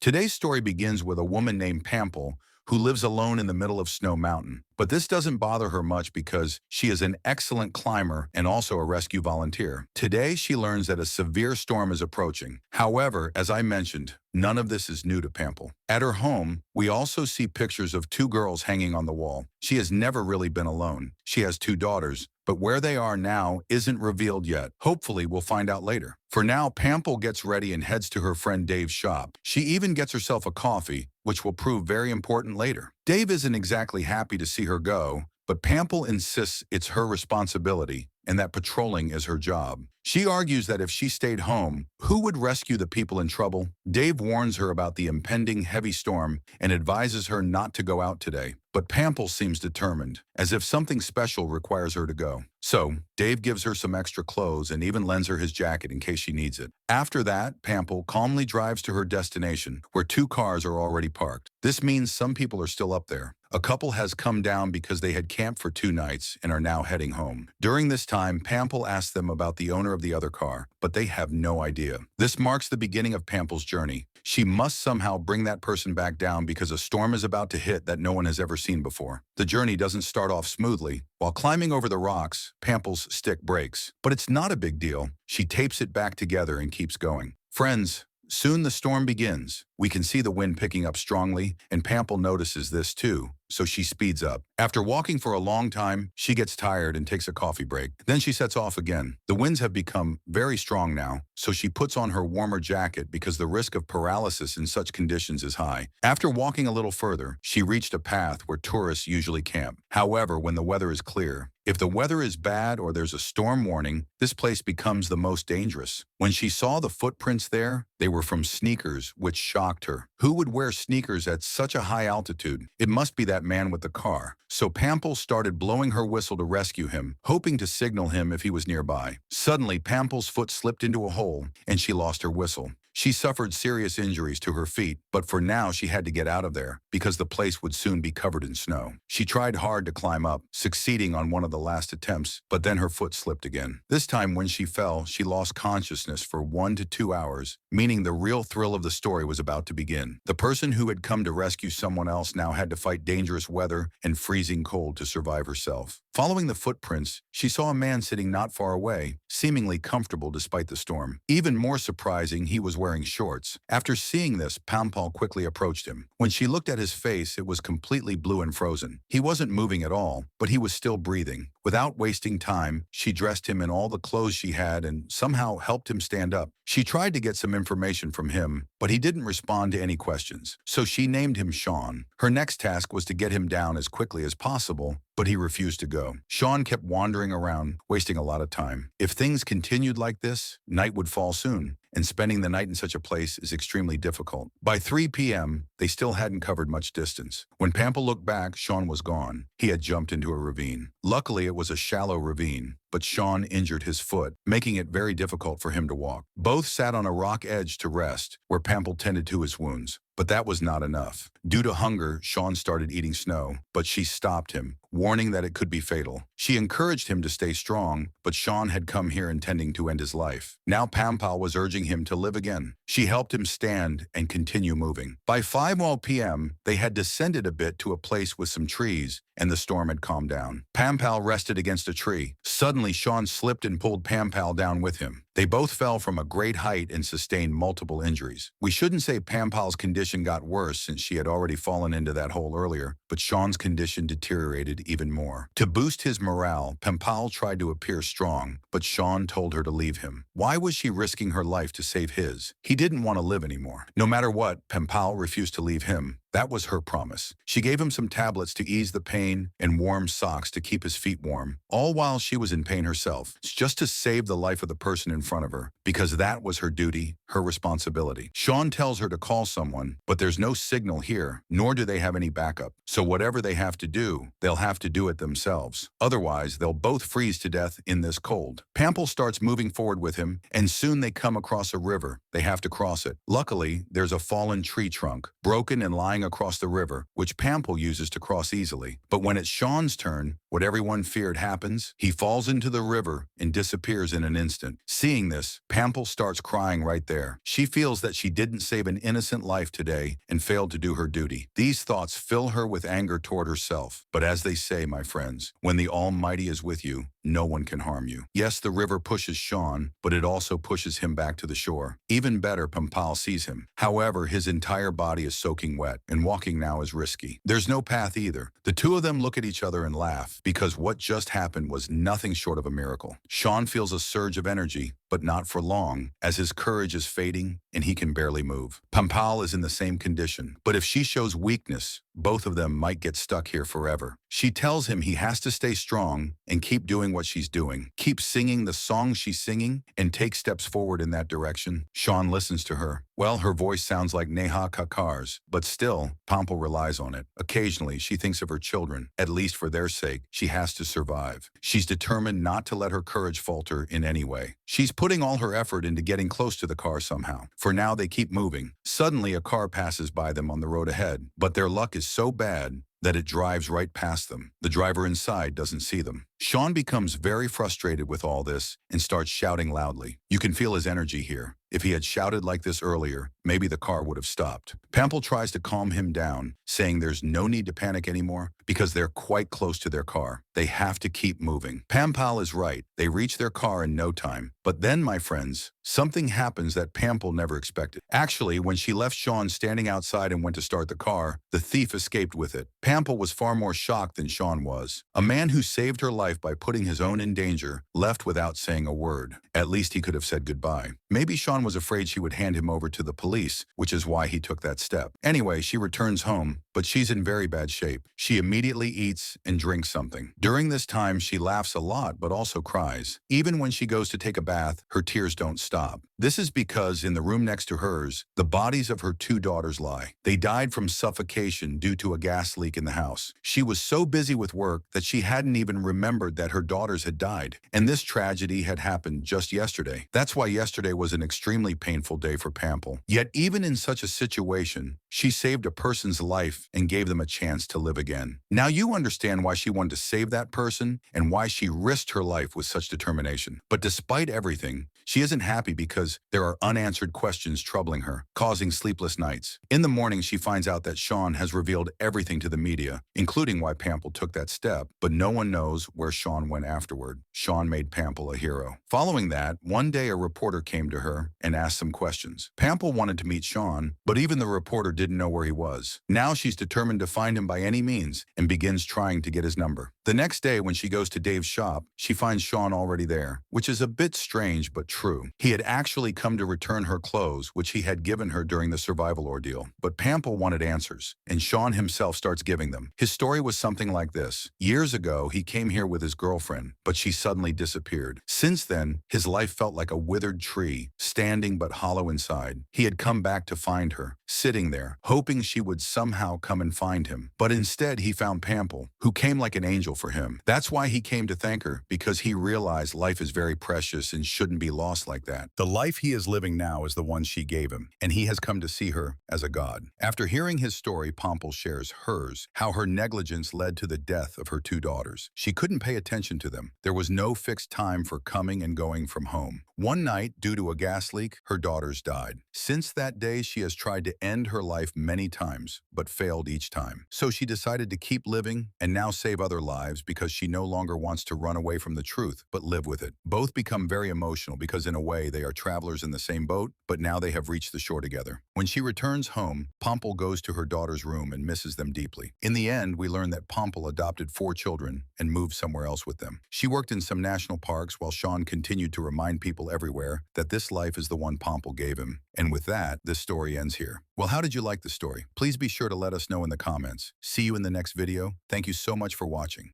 Today's story begins with a woman named Pample who lives alone in the middle of Snow Mountain. But this doesn't bother her much because she is an excellent climber and also a rescue volunteer. Today, she learns that a severe storm is approaching. However, as I mentioned, none of this is new to Pample. At her home, we also see pictures of two girls hanging on the wall. She has never really been alone. She has two daughters, but where they are now isn't revealed yet. Hopefully, we'll find out later. For now, Pample gets ready and heads to her friend Dave's shop. She even gets herself a coffee, which will prove very important later. Dave isn't exactly happy to see her go, but Pample insists it's her responsibility and that patrolling is her job. She argues that if she stayed home, who would rescue the people in trouble? Dave warns her about the impending heavy storm and advises her not to go out today. But Pample seems determined, as if something special requires her to go. So, Dave gives her some extra clothes and even lends her his jacket in case she needs it. After that, Pample calmly drives to her destination, where two cars are already parked. This means some people are still up there. A couple has come down because they had camped for 2 nights and are now heading home. During this time, Pample asks them about the owner of the other car, but they have no idea. This marks the beginning of Pample's journey. She must somehow bring that person back down because a storm is about to hit that no one has ever seen before. The journey doesn't start off smoothly. While climbing over the rocks, Pample's stick breaks. But it's not a big deal. She tapes it back together and keeps going. Friends, soon the storm begins. We can see the wind picking up strongly, and Pample notices this too, so she speeds up. After walking for a long time, she gets tired and takes a coffee break. Then she sets off again. The winds have become very strong now, so she puts on her warmer jacket because the risk of paralysis in such conditions is high. After walking a little further, she reached a path where tourists usually camp. However, when the weather is clear, if the weather is bad or there's a storm warning, this place becomes the most dangerous. When she saw the footprints there, they were from sneakers, which shocked her. Who would wear sneakers at such a high altitude? It must be that man with the car. So Pample started blowing her whistle to rescue him, hoping to signal him if he was nearby. Suddenly, Pample's foot slipped into a hole, and she lost her whistle. She suffered serious injuries to her feet, but for now she had to get out of there because the place would soon be covered in snow. She tried hard to climb up, succeeding on one of the last attempts, but then her foot slipped again. This time when she fell, she lost consciousness for 1 to 2 hours, meaning the real thrill of the story was about to begin. The person who had come to rescue someone else now had to fight dangerous weather and freezing cold to survive herself. Following the footprints, she saw a man sitting not far away, seemingly comfortable despite the storm. Even more surprising, he was wearing shorts. After seeing this, Pample quickly approached him. When she looked at his face, it was completely blue and frozen. He wasn't moving at all, but he was still breathing. Without wasting time, she dressed him in all the clothes she had and somehow helped him stand up. She tried to get some information from him, but he didn't respond to any questions. So she named him Sean. Her next task was to get him down as quickly as possible, but he refused to go. Sean kept wandering around, wasting a lot of time. If things continued like this, night would fall soon, and spending the night in such a place is extremely difficult. By 3 p.m., they still hadn't covered much distance. When Pample looked back, Sean was gone. He had jumped into a ravine. Luckily, it was a shallow ravine, but Sean injured his foot, making it very difficult for him to walk. Both sat on a rock edge to rest, where Pample tended to his wounds. But that was not enough. Due to hunger, Sean started eating snow, but she stopped him, warning that it could be fatal. She encouraged him to stay strong, but Sean had come here intending to end his life. Now Pample was urging him to live again. She helped him stand and continue moving. By 5 p.m., they had descended a bit to a place with some trees, and the storm had calmed down. Pample rested against a tree. Suddenly, Sean slipped and pulled Pample down with him. They both fell from a great height and sustained multiple injuries. We shouldn't say Pample's condition got worse since she had already fallen into that hole earlier, but Sean's condition deteriorated even more. To boost his morale, Pample tried to appear strong, but Sean told her to leave him. Why was she risking her life to save his? He didn't want to live anymore. No matter what, Pample refused to leave him. That was her promise. She gave him some tablets to ease the pain and warm socks to keep his feet warm, all while she was in pain herself, just to save the life of the person in front of her, because that was her duty, her responsibility. Sean tells her to call someone, but there's no signal here, nor do they have any backup. So whatever they have to do, they'll have to do it themselves. Otherwise, they'll both freeze to death in this cold. Pample starts moving forward with him, and soon they come across a river. They have to cross it. Luckily, there's a fallen tree trunk, broken and lying across the river, which Pample uses to cross easily. But when it's Sean's turn, what everyone feared happens. He falls into the river and disappears in an instant. Seeing Seeing this, Pample starts crying right there. She feels that she didn't save an innocent life today and failed to do her duty. These thoughts fill her with anger toward herself. But as they say, my friends, when the Almighty is with you, no one can harm you. Yes, the river pushes Sean, but it also pushes him back to the shore. Even better, Pampal sees him. However, his entire body is soaking wet, and walking now is risky. There's no path either. The two of them look at each other and laugh, because what just happened was nothing short of a miracle. Sean feels a surge of energy, but not for long, as his courage is fading and he can barely move. Pampal is in the same condition, but if she shows weakness, both of them might get stuck here forever. She tells him he has to stay strong and keep doing what she's doing. Keep singing the song she's singing and take steps forward in that direction. Sean listens to her. Well, her voice sounds like Neha Kakkar's, but still, Pample relies on it. Occasionally, she thinks of her children. At least for their sake, she has to survive. She's determined not to let her courage falter in any way. She's putting all her effort into getting close to the car somehow. For now, they keep moving. Suddenly, a car passes by them on the road ahead, but their luck is so bad that it drives right past them. The driver inside doesn't see them. Sean becomes very frustrated with all this and starts shouting loudly. You can feel his energy here. If he had shouted like this earlier, maybe the car would have stopped. Pample tries to calm him down, saying there's no need to panic anymore because they're quite close to their car. They have to keep moving. Pampal is right. They reach their car in no time. But then, my friends, something happens that Pample never expected. Actually, when she left Sean standing outside and went to start the car, the thief escaped with it. Pample was far more shocked than Sean was. A man who saved her life by putting his own in danger left without saying a word. At least he could have said goodbye. Maybe Sean was afraid she would hand him over to the police, which is why he took that step. Anyway, she returns home, but she's in very bad shape. She immediately eats and drinks something. During this time, she laughs a lot, but also cries. Even when she goes to take a bath, her tears don't stop. This is because in the room next to hers, the bodies of her two daughters lie. They died from suffocation due to a gas leak in the house. She was so busy with work that she hadn't even remembered that her daughters had died. And this tragedy had happened just yesterday. That's why yesterday was an extremely painful day for Pample. Yet even in such a situation, she saved a person's life and gave them a chance to live again. Now you understand why she wanted to save that person and why she risked her life with such determination. But despite everything, she isn't happy because there are unanswered questions troubling her, causing sleepless nights. In the morning, she finds out that Sean has revealed everything to the media, including why Pample took that step, but no one knows where Sean went afterward. Sean made Pample a hero. Following that, one day a reporter came to her and asked some questions. Pample wanted to meet Sean, but even the reporter didn't know where he was. Now she's determined to find him by any means and begins trying to get his number. The next day, when she goes to Dave's shop, she finds Sean already there, which is a bit strange but true. He had actually come to return her clothes, which he had given her during the survival ordeal. But Pample wanted answers, and Sean himself starts giving them. His story was something like this. Years ago, he came here with his girlfriend, but she suddenly disappeared. Since then, his life felt like a withered tree, standing but hollow inside. He had come back to find her, sitting there, hoping she would somehow come and find him. But instead, he found Pample, who came like an angel for him. That's why he came to thank her, because he realized life is very precious and shouldn't be lost like that. The life he is living now is the one she gave him, and he has come to see her as a god. After hearing his story, Pample shares hers, how her negligence led to the death of her two daughters. She couldn't pay attention to them. There was no fixed time for coming and going from home. One night, due to a gas leak, her daughters died. Since that day, she has tried to end her life many times, but failed each time. So she decided to keep living and now save other lives because she no longer wants to run away from the truth, but live with it. Both become very emotional because in a way they are travelers in the same boat, but now they have reached the shore together. When she returns home, Pample goes to her daughter's room and misses them deeply. In the end, we learn that Pample adopted 4 children and moved somewhere else with them. She worked in some national parks while Sean continued to remind people everywhere that this life is the one Pample gave him. And with that, this story ends here. Well, how did you like the story? Please be sure to let us know in the comments. See you in the next video. Thank you so much for watching.